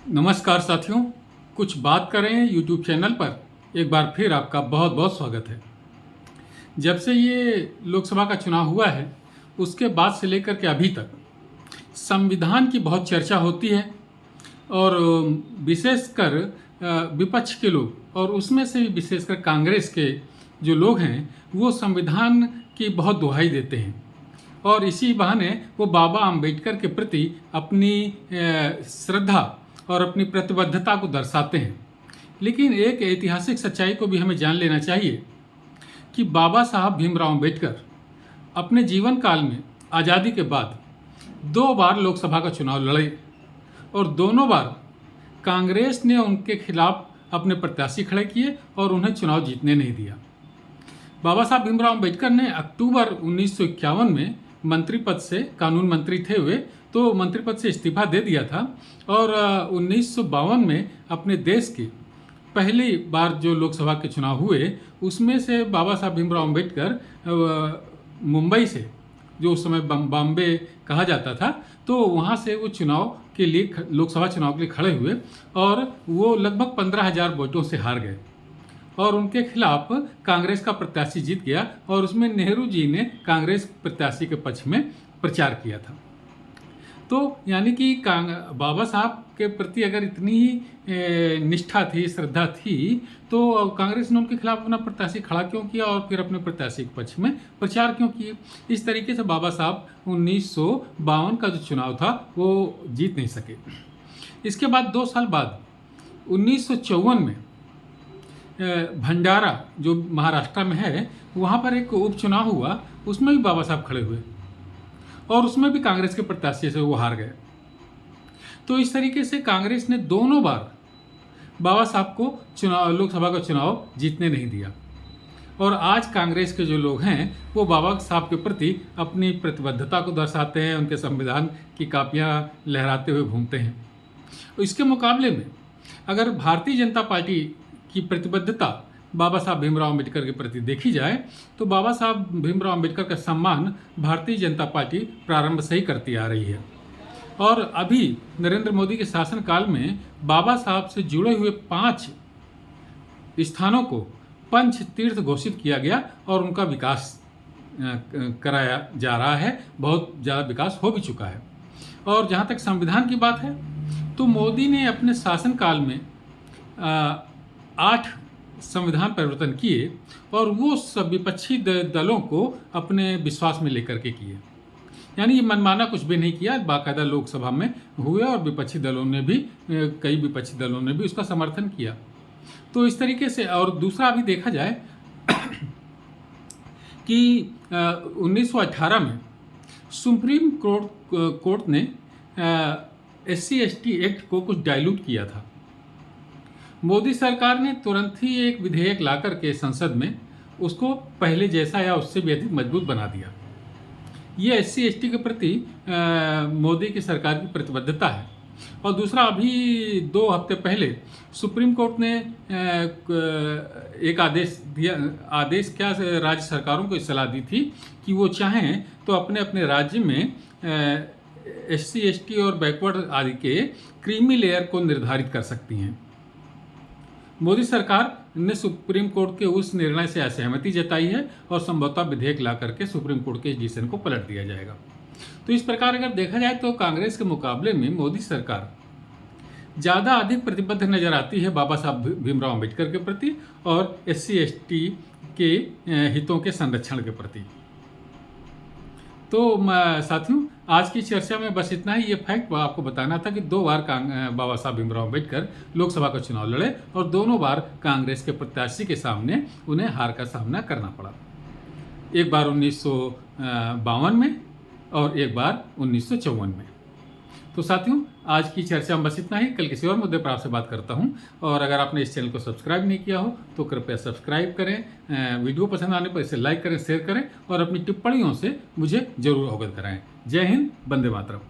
नमस्कार साथियों, कुछ बात करें यूट्यूब चैनल पर एक बार फिर आपका बहुत बहुत स्वागत है। जब से ये लोकसभा का चुनाव हुआ है उसके बाद से लेकर के अभी तक संविधान की बहुत चर्चा होती है और विशेषकर विपक्ष के लोग और उसमें से भी विशेषकर कांग्रेस के जो लोग हैं वो संविधान की बहुत दुहाई देते हैं और इसी बहाने वो बाबा अम्बेडकर के प्रति अपनी श्रद्धा और अपनी प्रतिबद्धता को दर्शाते हैं। लेकिन एक ऐतिहासिक सच्चाई को भी हमें जान लेना चाहिए कि बाबा साहब भीमराव अम्बेडकर अपने जीवन काल में आज़ादी के बाद 2 बार लोकसभा का चुनाव लड़े और दोनों बार कांग्रेस ने उनके खिलाफ अपने प्रत्याशी खड़े किए और उन्हें चुनाव जीतने नहीं दिया। बाबा साहब भीमराव अम्बेडकर ने अक्टूबर 1951 में मंत्री पद से, कानून मंत्री थे वे, तो मंत्री पद से इस्तीफा दे दिया था और 1952 में अपने देश की पहली बार जो लोकसभा के चुनाव हुए उसमें से बाबा साहब भीमराव अम्बेडकर मुंबई से, जो उस समय बॉम्बे कहा जाता था, तो वहाँ से वो चुनाव के लिए, लोकसभा चुनाव के लिए खड़े हुए और वो लगभग 15,000 वोटों से हार गए और उनके खिलाफ कांग्रेस का प्रत्याशी जीत गया और उसमें नेहरू जी ने कांग्रेस प्रत्याशी के पक्ष में प्रचार किया था। तो यानी कि बाबा साहब के प्रति अगर इतनी ही निष्ठा थी, श्रद्धा थी, तो कांग्रेस ने उनके खिलाफ अपना प्रत्याशी खड़ा क्यों किया और फिर अपने प्रत्याशी के पक्ष में प्रचार क्यों किए। इस तरीके से बाबा साहब 1952 का जो चुनाव था वो जीत नहीं सके। इसके बाद 2 साल बाद 1954 में भंडारा जो महाराष्ट्र में है वहाँ पर एक उपचुनाव हुआ, उसमें भी बाबा साहब खड़े हुए और उसमें भी कांग्रेस के प्रत्याशी से वो हार गए। तो इस तरीके से कांग्रेस ने दोनों बार बाबा साहब को लोकसभा का चुनाव जीतने नहीं दिया और आज कांग्रेस के जो लोग हैं वो बाबा साहब के प्रति अपनी प्रतिबद्धता को दर्शाते हैं, उनके संविधान की कापियाँ लहराते हुए घूमते हैं। इसके मुकाबले में अगर भारतीय जनता पार्टी की प्रतिबद्धता बाबा साहब भीमराव अम्बेडकर के प्रति देखी जाए तो बाबा साहब भीमराव अम्बेडकर का सम्मान भारतीय जनता पार्टी प्रारंभ से ही करती आ रही है और अभी नरेंद्र मोदी के शासनकाल में बाबा साहब से जुड़े हुए 5 स्थानों को पंच तीर्थ घोषित किया गया और उनका विकास कराया जा रहा है। बहुत ज़्यादा विकास हो भी चुका है। और जहाँ तक संविधान की बात है तो मोदी ने अपने शासनकाल में 8 संविधान परिवर्तन किए और वो सब विपक्षी दलों को अपने विश्वास में लेकर के किए। यानी ये मनमाना कुछ भी नहीं किया, बाकायदा लोकसभा में हुए और विपक्षी दलों ने भी, कई विपक्षी दलों ने भी उसका समर्थन किया। तो इस तरीके से, और दूसरा अभी देखा जाए कि 1918 में सुप्रीम कोर्ट ने SC/ST एक्ट को कुछ डाइल्यूट किया था। मोदी सरकार ने तुरंत ही एक विधेयक ला करके संसद में उसको पहले जैसा या उससे भी अधिक मजबूत बना दिया। ये SC/ST के प्रति मोदी की सरकार की प्रतिबद्धता है। और दूसरा, अभी 2 हफ्ते पहले सुप्रीम कोर्ट ने एक आदेश क्या राज्य सरकारों को सलाह दी थी कि वो चाहें तो अपने अपने राज्य में SC/ST और बैकवर्ड आदि के क्रीमी लेयर को निर्धारित कर सकती हैं। मोदी सरकार ने सुप्रीम कोर्ट के उस निर्णय से असहमति जताई है और संभवतः विधेयक ला करके सुप्रीम कोर्ट के इस डिसीजन को पलट दिया जाएगा। तो इस प्रकार अगर देखा जाए तो कांग्रेस के मुकाबले में मोदी सरकार ज़्यादा अधिक प्रतिबद्ध नजर आती है बाबा साहब भीमराव अम्बेडकर के प्रति और SC/ST के हितों के संरक्षण के प्रति। तो साथियों, आज की चर्चा में बस इतना ही। ये फैक्ट आपको बताना था कि 2 बार बाबा साहब भीमराव अम्बेडकर लोकसभा का चुनाव लड़े और दोनों बार कांग्रेस के प्रत्याशी के सामने उन्हें हार का सामना करना पड़ा। एक बार 1952 में और एक बार 1954 में। तो साथियों, आज की चर्चा में बस इतना ही। कल किसी और मुद्दे पर आपसे बात करता हूं और अगर आपने इस चैनल को सब्सक्राइब नहीं किया हो तो कृपया सब्सक्राइब करें। वीडियो पसंद आने पर इसे लाइक करें, शेयर करें और अपनी टिप्पणियों से मुझे जरूर अवगत कराएं। जय हिंद, वंदे मातरम।